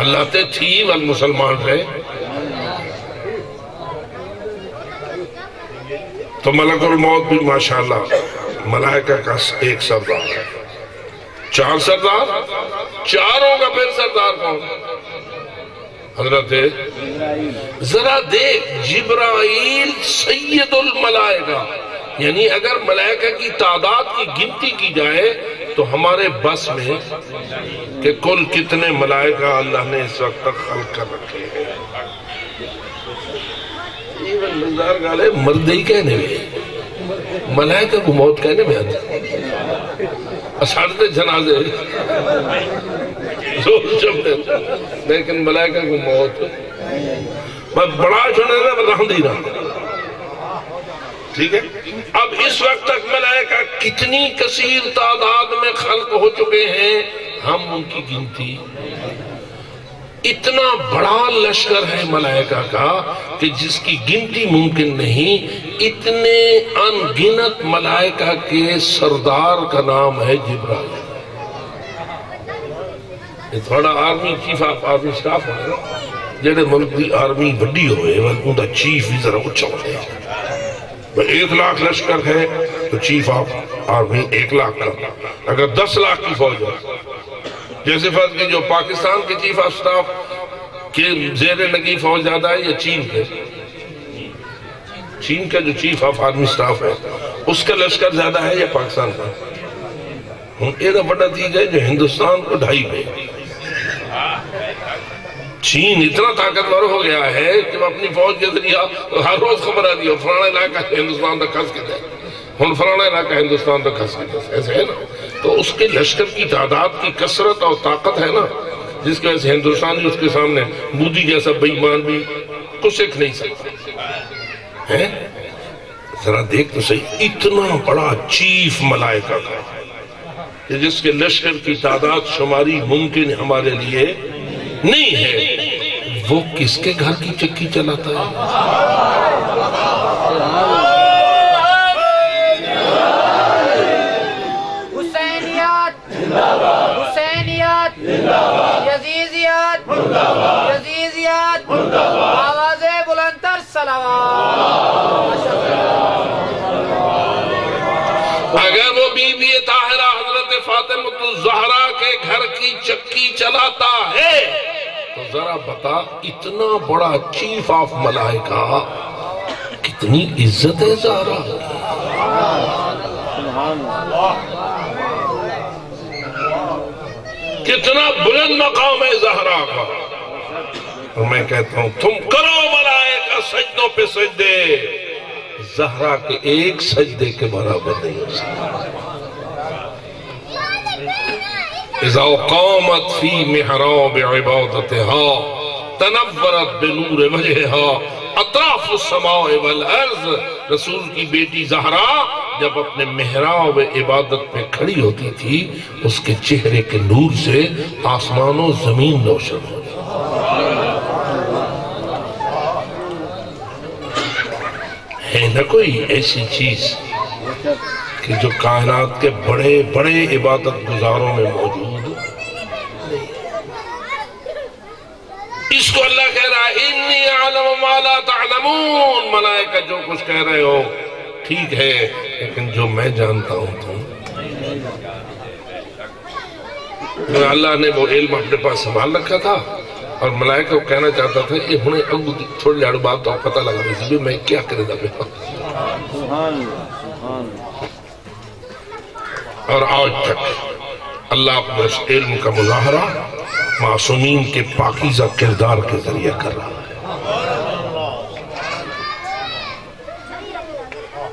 اللہ تے تھی والمسلمان رہے. تو ملک الموت بھی ماشاءاللہ ملائکہ کا ایک سردار ہے. 4 سردار. چاروں کا پھر سردار کون؟ حضرت ذرا دیکھ جبرائیل سید الملائکہ. یعنی اگر ملائکہ کی تعداد کی گنتی کی جائے تو ہمارے بس میں کہ کل کتنے ملائکہ اللہ نے اس وقت تک خلق کر رکھے ہیں. ایون مزدار گالے مرد ہی کہنے میں ملائکہ کو موت کہنے میں آتے اسارتے جنازے لیکن ملائکہ کو موت بڑا چھوڑے گا رحم دینا. ٹھیک ہے. اب اس وقت تک ملائکہ کتنی کثیر تعداد میں خلق ہو چکے ہیں ہم ان کی گنتی. اتنا بڑا لشکر ہے ملائکہ کا کہ جس کی گنتی ممکن نہیں. اتنے انگنت ملائکہ کے سردار کا نام ہے جبرائیل. یہ تھوڑا army chief of army staff ہے جیڑے ملک دی آرمی وڈی ہوئے ان دا چیف بھی ذرا اچھا ہوئے. 1 لاکھ لشکر ہے تو چیف آف آرمی 1 لاکھ کا. اگر 10 لاکھ کی فوج ہے جیسے فرض کی جو پاکستان کے چیف آف سٹاف کے زیر نگی فوج زیادہ ہے یا چین کے؟ چین کا جو چیف آف آرمی سٹاف ہے اس کا لشکر زیادہ ہے یا پاکستان کا؟ یہ بڑا چیز ہے جو ہندوستان کو 2.5 پہ. چین اتنا طاقتور ہو گیا ہے کہ وہ اپنی فوج کے ذریعہ ہر روز خبر آتی ہے فلانا علاقہ ہندوستان تک خس کیا ہے فلانا علاقہ ہندوستان تک خس کیا ہے. ایسے ہے نا. تو اس کے لشکر کی تعداد کی کثرت اور طاقت ہے نا جس کی وجہ سے ہندوستانی اس کے سامنے مودی جیسا بے ایمان بھی کچھ سیکھ نہیں سکتا ہے. ذرا دیکھ تو صحیح اتنا بڑا چیف ملائکہ کا کہ جس کے لشکر کی تعداد شماری ممکن ہمارے لیے نہیں ہے وہ کس کے گھر کی چکی چلاتا ہے؟ حسینیت حسینیت یزیزیت یزیزیت آواز بلندتر صلوات. اگر وہ بی بی طاہرہ حضرت فاطمہ الزہرا کے گھر کی چکی چلاتا ہے تو ذرا بتا اتنا بڑا چیف آف ملائکہ کتنی عزت ہے زہرا. کتنا بلند مقام ہے زہرا کا. اور میں کہتا ہوں تم کرو ملائکہ سجدوں پہ سجدے زہرا کے ایک سجدے کے برابر نہیں ہو سکتا. اذا قامت فی محراب عبادتها تنورت بنور وجہها اطراف السماء والارض. رسول کی بیٹی زہرا جب اپنے محراب عبادت میں کھڑی ہوتی تھی اس کے چہرے کے نور سے آسمان و زمین روشن ہو جاتی. ہے نہ کوئی ایسی چیز کہ جو کائنات کے بڑے بڑے عبادت گزاروں میں موجود نہیں. اس کو اللہ کہہ رہا ہے انی اعلم ما لا تعلمون. ملائکہ جو کچھ کہہ رہے ہو ٹھیک ہے لیکن جو میں جانتا ہوں تم. اللہ نے وہ علم اپنے پاس سنبھال رکھا تھا اور ملائکہ کو کہنا چاہتا تھا یہ ہنے اگو تھوڑی جاڑو بات تو پتہ لگا رہی تھی میں کیا کرے دا پہ. اور آج تک اللہ اپنے اس علم کا مظاہرہ معصومین کے پاکیزہ کردار کے ذریعے کر رہا ہے.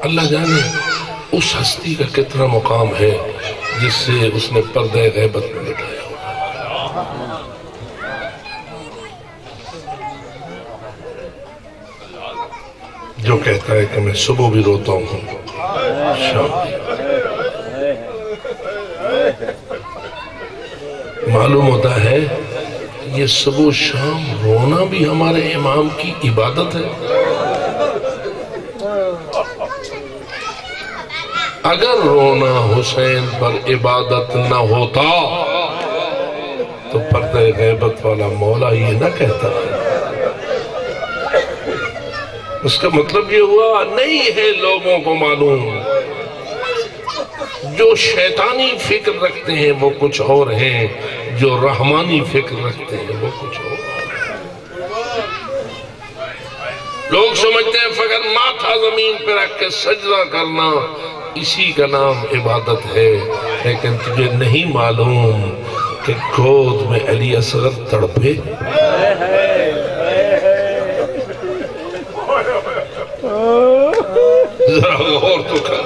اللہ جانے اس ہستی کا کتنا مقام ہے جس سے اس نے پردہ غیبت میں بٹھایا ہوا. جو کہتا ہے کہ میں صبح بھی روتا ہوں شام بھی. معلوم ہوتا ہے یہ صبح شام رونا بھی ہمارے امام کی عبادت ہے. اگر رونا حسین پر عبادت نہ ہوتا تو پردہ غیبت والا مولا یہ نہ کہتا. اس کا مطلب یہ ہوا نہیں ہے لوگوں کو معلوم. جو شیطانی فکر رکھتے ہیں وہ کچھ اور ہیں، جو رحمانی فکر رکھتے ہیں وہ کچھ اور. لوگ سمجھتے ہیں فقط ماتھا زمین پہ رکھ کے سجدہ کرنا اسی کا نام عبادت ہے، لیکن تجھے نہیں معلوم کہ گود میں علی اصغر تڑپے. ذرا غور تو کر.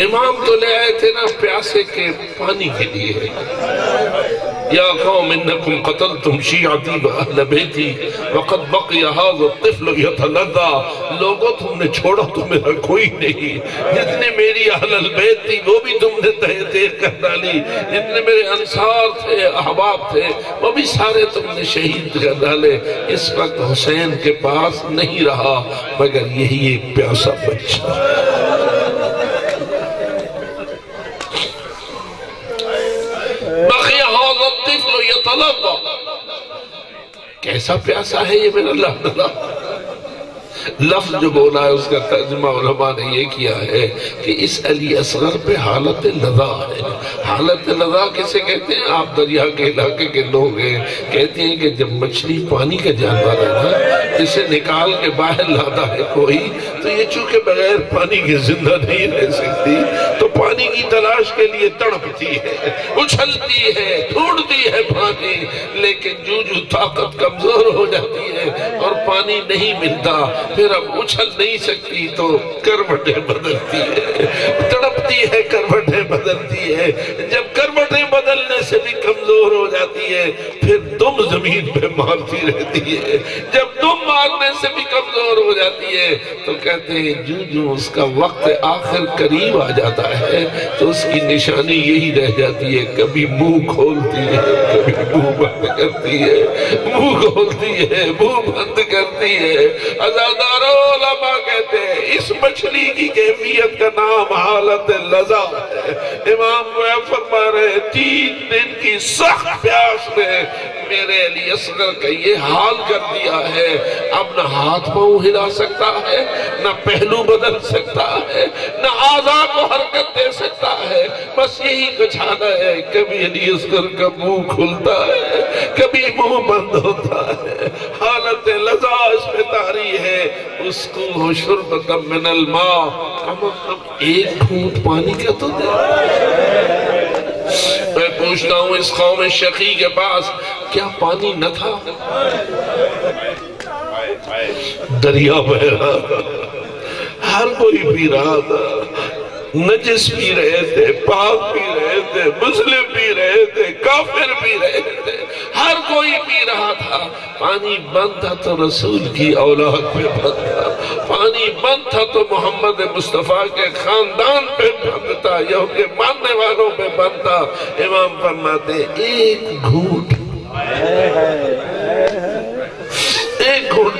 امام تو لے آئے تھے نا پیاسے کے پانی کے لیے. یا قوم انکم قتلتم شیعتی و اہل بیتی وقد بقی هذا الطفل یتلذا. لوگوں تم نے چھوڑا تو میرا کوئی نہیں. جتنے میری اہل البیت تھی وہ بھی تم نے تہہ کر ڈالی. جتنے میرے انصار تھے احباب تھے وہ بھی سارے تم نے شہید کر ڈالے. اس وقت حسین کے پاس نہیں رہا مگر یہی ایک پیاسا بچہ. کیسا پیاسا ہے یہ میرا اللہ. لفظ جو بولا ہے اس کا ترجمہ علماء نے یہ کیا ہے کہ اس علی اصغر پہ حالت لذا ہے. حالت لذا کسے کہتے ہیں؟ آپ دریا کے علاقے کے لوگ ہیں کہتے ہیں کہ جب مچھلی پانی کا جانور ہے نا اسے نکال کے باہر لاتا ہے کوئی تو یہ چونکہ بغیر پانی کے زندہ نہیں رہ سکتی تو پانی کی تلاش کے لیے تڑپتی ہے، اچھلتی ہے، ڈھونڈتی ہے پانی. لیکن جو طاقت کمزور ہو جاتی ہے اور پانی نہیں ملتا پھر اب اچھل نہیں سکتی تو کروٹیں بدلتی ہے، تڑپتی ہے، کروٹیں بدلتی ہے. جب کروٹیں بدلنے سے بھی کمزور ہو جاتی ہے پھر دم زمین پہ مارتی رہتی ہے. جب دم مارنے سے بھی کمزور ہو جاتی ہے تو کہتے ہیں جو اس کا وقت آخر قریب آ جاتا ہے تو اس کی نشانی یہی رہ جاتی ہے کبھی منہ کھولتی ہے کبھی منہ بند کرتی ہے، منہ کھولتی ہے منہ بند کرتی ہے. ازادارو علماء کہتے ہیں اس مچھلی کی کیفیت کا نام حالت لذا ہے. امام فرما رہے 3 دن کی سخت پیاس نے میرے علی اصغر کا یہ حال کر دیا ہے اب نہ ہاتھ پاؤں ہلا سکتا ہے، نہ پہلو بدل سکتا ہے، نہ اعضاء کو حرکت دے سکتا ہے. بس یہی کچھ آنا ہے کبھی علی اصغر کا منہ کھلتا ہے کبھی منہ بند ہوتا ہے. حالت لذا اس میں تاری ہے. اس کو شربت من الماء اب ایک گھونٹ پانی کا تو دے. میں پوچھتا ہوں اس قوم شقی کے پاس کیا پانی نہ تھا؟ دریا بہ رہا، ہر کوئی پی رہا تھا. نجس پی رہے تھے، پاک پی رہے تھے، مسلم پی رہے تھے، کافر پی رہے تھے، ہر کوئی پی رہا تھا۔ پانی بند تھا تو رسول کی اولاد پہ بند تھا، پانی بند تھا تو محمد مصطفیٰ کے خاندان پہ بند تھا، یہاں کے ماننے والوں پہ بند تھا۔ امام فرماتے ایک گھوٹ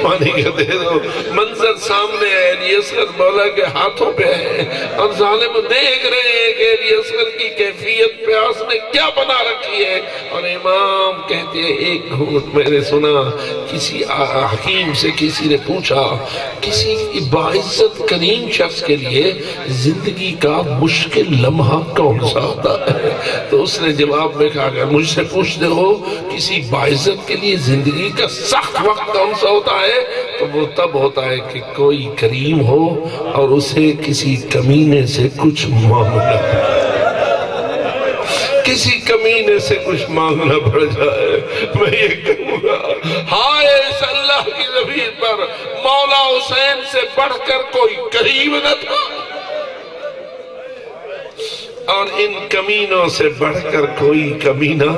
پانی کا دے دو۔ منظر سامنے ہے، علی اصغر مولا کے ہاتھوں پہ ہے اور ظالم دیکھ رہے ہیں کہ علی اصغر کی کیفیت پیاس نے کیا بنا رکھی ہے، اور امام کہتے ہیں ایک گھونٹ۔ میں نے سنا کسی حکیم سے کسی نے پوچھا کسی باعزت کریم شخص کے لیے زندگی کا مشکل لمحہ کون سا ہوتا ہے؟ تو اس نے جواب میں کہا کہ مجھ سے پوچھتے ہو کسی باعزت کے لیے زندگی کا سخت وقت کون سا ہوتا ہے، تو وہ تب ہوتا ہے کہ کوئی کریم ہو اور اسے کسی کمینے سے کچھ مانگنا کسی کمینے سے کچھ مانگنا پڑ جائے۔ میں یہ کہوں گا ہائے اس اللہ کی زمین پر مولا حسین سے بڑھ کر کوئی کریم نہ تھا، اور ان کمینوں سے بڑھ کر کوئی کمینہ،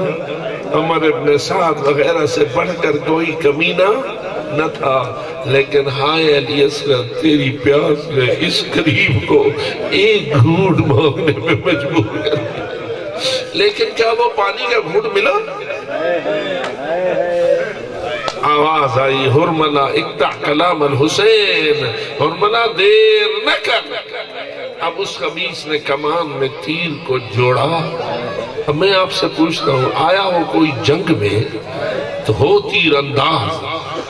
عمر ابن سعد وغیرہ سے بڑھ کر کوئی کمینہ نہ تھا۔ لیکن ہائے علی اصغر تیری پیاس نے اس قریب کو ایک گھونٹ مانگنے میں مجبور کر دیا۔ لیکن کیا وہ پانی کا گھونٹ ملا؟ آواز آئی حرملہ اقطع کلام الحسین، حرملہ دیر نہ کر۔ اب اس خبیث نے کمان میں تیر کو جوڑا۔ اب میں آپ سے پوچھتا ہوں آیا ہو کوئی جنگ میں تو ہو تیر انداز،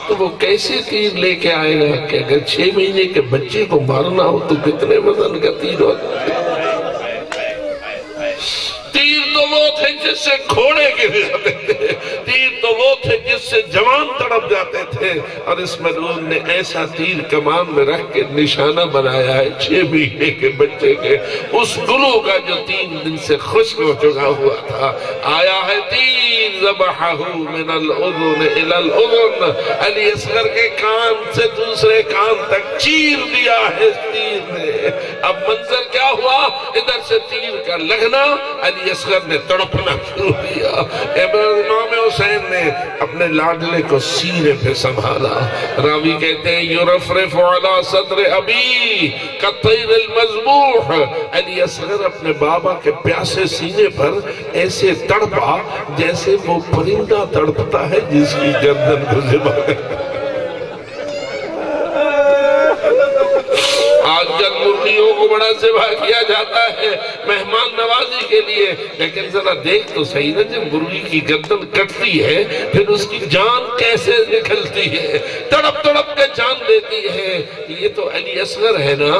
تو وہ کیسے تیر لے کے آئے گا کہ اگر 6 مہینے کے بچے کو مارنا ہو تو کتنے وزن کا تیر ہوتا ہے؟ تیر تو وہ تھے جس سے گھوڑے گر جاتے تھے، تیر تو وہ تھے جس سے جوان تڑپ جاتے تھے، اور اس ملعون نے ایسا تیر کمان میں رکھ کے نشانہ بنایا ہے 6 مہینے کے بچے کے اس گلو کا جو 3 دن سے خشک ہو چکا ہوا تھا۔ آیا ہے تیر ذبحہ من الاذن الى الاذن، علی اصغر کے کان سے دوسرے کان تک چیر دیا ہے اس تیر نے۔ اب منظر کیا ہوا؟ ادھر سے تیر کا لگنا، علی اصغر نے تڑپنا شروع کیا۔ امام حسین نے اپنے لاڈلے کو سینے پہ سنبھالا۔ راوی کہتے ہیں یرفرف علی صدر ابی کالطیر المذبوح، علی اصغر اپنے بابا کے پیاسے سینے پر ایسے تڑپا جیسے وہ پرندہ تڑپتا ہے جس کی گردن کو ذبح کرتا۔ آج کل مرغیوں کو بڑا ذبح کیا جاتا ہے مہمان نوازی کے لیے، لیکن ذرا دیکھ تو صحیح نا، جب مرغی کی گردن کٹتی ہے پھر اس کی جان کیسے نکلتی ہے، تڑپ تڑپ کے جان دیتی ہے۔ یہ تو علی اصغر ہے نا،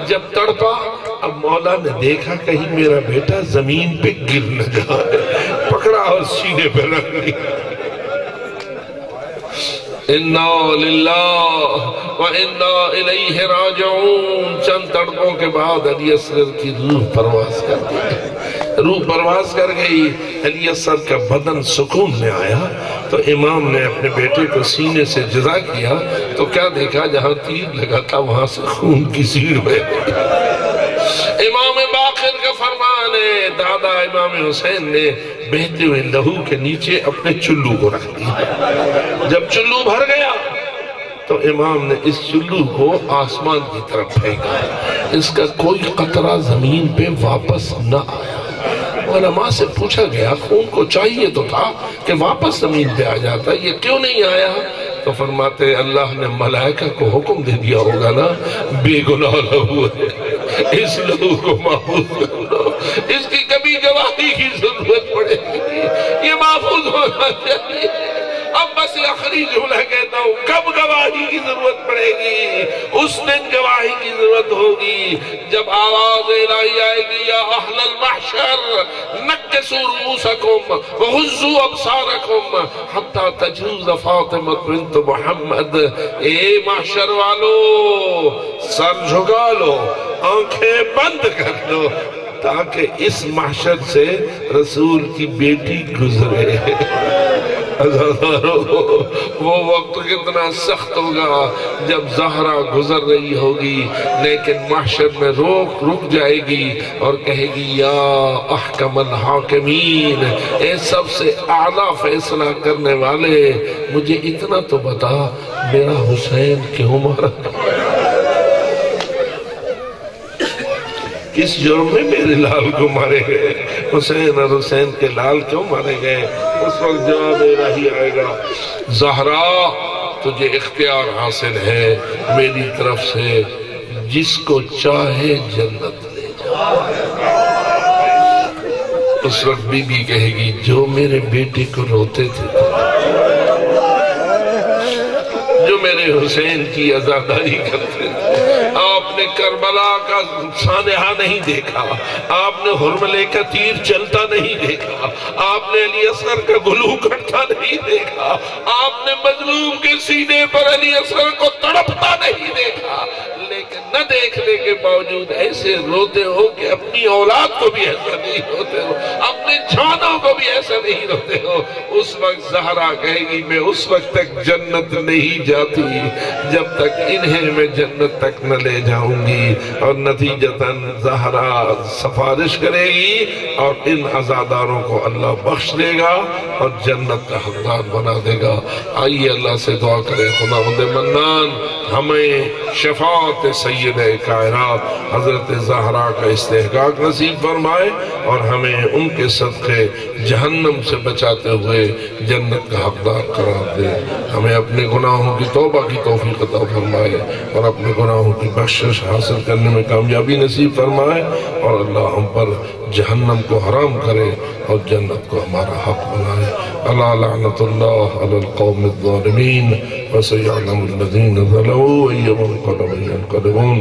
جب تڑپا اب مولا نے دیکھا کہیں میرا بیٹا زمین پہ گر نہ جائے، پکڑا اور سینے پہ رکھ لیا۔ اِنَّا لِلَّهِ وَإِنَّا إِلَيْهِ راجعون۔ چند تڑپوں کے بعد علی اصغر کی روح پرواز کر گئی، روح پرواز کر گئی، علی اصغر کا بدن سکون میں آیا تو امام نے اپنے بیٹے کو سینے سے جدا کیا تو کیا دیکھا؟ جہاں تیر لگا تھا وہاں سے خون کی سیڑھ بہہ گئی۔ امام باقر کا فرمان ہے، دادا امام حسین نے بہتے ہوئے لہو کے نیچے اپنے چلو کو رکھ دیا۔ جب چلو بھر گیا تو امام نے اس چلو کو آسمان کی طرف پھینکا، اس کا کوئی قطرہ زمین پہ واپس نہ آیا۔ علماء سے پوچھا گیا خون کو چاہیے تو تھا کہ واپس زمین پہ آ جاتا، یہ کیوں نہیں آیا؟ تو فرماتے اللہ نے ملائکہ کو حکم دے دیا ہوگا نا، بے گناہ لہو ہے، اس لہو کو محفوظ کر لو، اس کی کبھی گواہی کی ضرورت پڑے گی، یہ محفوظ ہونا چاہیے۔ اب بس آخری جملہ کہتا ہوں، کب گواہی کی ضرورت پڑے گی؟ اس دن گواہی کی ضرورت ہوگی جب آواز الہی آئے گی یا اہل المحشر نکسوا رؤوسکم وغضوا ابصارکم حتی تجوز فاطمہ بنت محمد۔ اے محشر والو سر جھکا لو، آنکھیں بند کر لو تاکہ اس محشر سے رسول کی بیٹی گزرے۔ وہ وقت کتنا سخت ہوگا جب زہرا گزر رہی ہوگی لیکن محشر میں رک جائے گی اور کہے گی یا احکم الحاکمین، اے سب سے اعلیٰ فیصلہ کرنے والے، مجھے اتنا تو بتا میرا حسین کیوں مارا؟ کس جرم میں میرے لال کو مارے گئے؟ حسین اور حسین کے لال کیوں مارے گئے؟ اس وقت جواب الہی آئے گا، زہرا تجھے اختیار حاصل ہے میری طرف سے، جس کو چاہے جنت لے جا۔ اس وقت بی بی کہے گی جو میرے بیٹے کو روتے تھے، جو میرے حسین کی عزاداری کرتے تھے، آپ نے کربلا کا سانحہ نہیں دیکھا، آپ نے حرملے کا تیر چلتا نہیں دیکھا، آپ نے علی اصغر کا گلو کٹتا نہیں دیکھا، آپ نے مظلوم کے سینے پر علی اصغر کو تڑپتا نہیں دیکھا، لیکن نہ دیکھنے کے باوجود ایسے روتے ہو کہ اپنی اولاد کو بھی ایسا نہیں روتے ہو، اپنے جانوں کو بھی ایسا نہیں روتے ہو۔ اس وقت زہرا کہے گی میں اس وقت تک جنت نہیں جاتی جب تک انہیں میں جنت تک نہ لے جاؤں گی، اور نتیجتاً زہرا سفارش کرے گی اور ان عزاداروں کو اللہ بخش دے گا اور جنت کا حقدار بنا دے گا۔ آئیے اللہ سے دعا کریں خداوند منان ہمیں شفاعت سید کائنات حضرت زہرا کا استحقاق نصیب فرمائے اور ہمیں ان کے صدقے جہنم سے بچاتے ہوئے جنت کا حقدار قرار دے، ہمیں اپنے گناہوں کی توبہ کی توفیق عطا فرمائے اور اپنے گناہوں کی بخشش حاصل کرنے میں کامیابی نصیب فرمائے، اور اللہ ہم پر جہنم کو حرام کرے اور جنت کو ہمارا حق بنائے۔ اللہ لعنت اللہ علی القوم الظالمین وسيعلم الذين ظلموا أي منقلب ينقلبون۔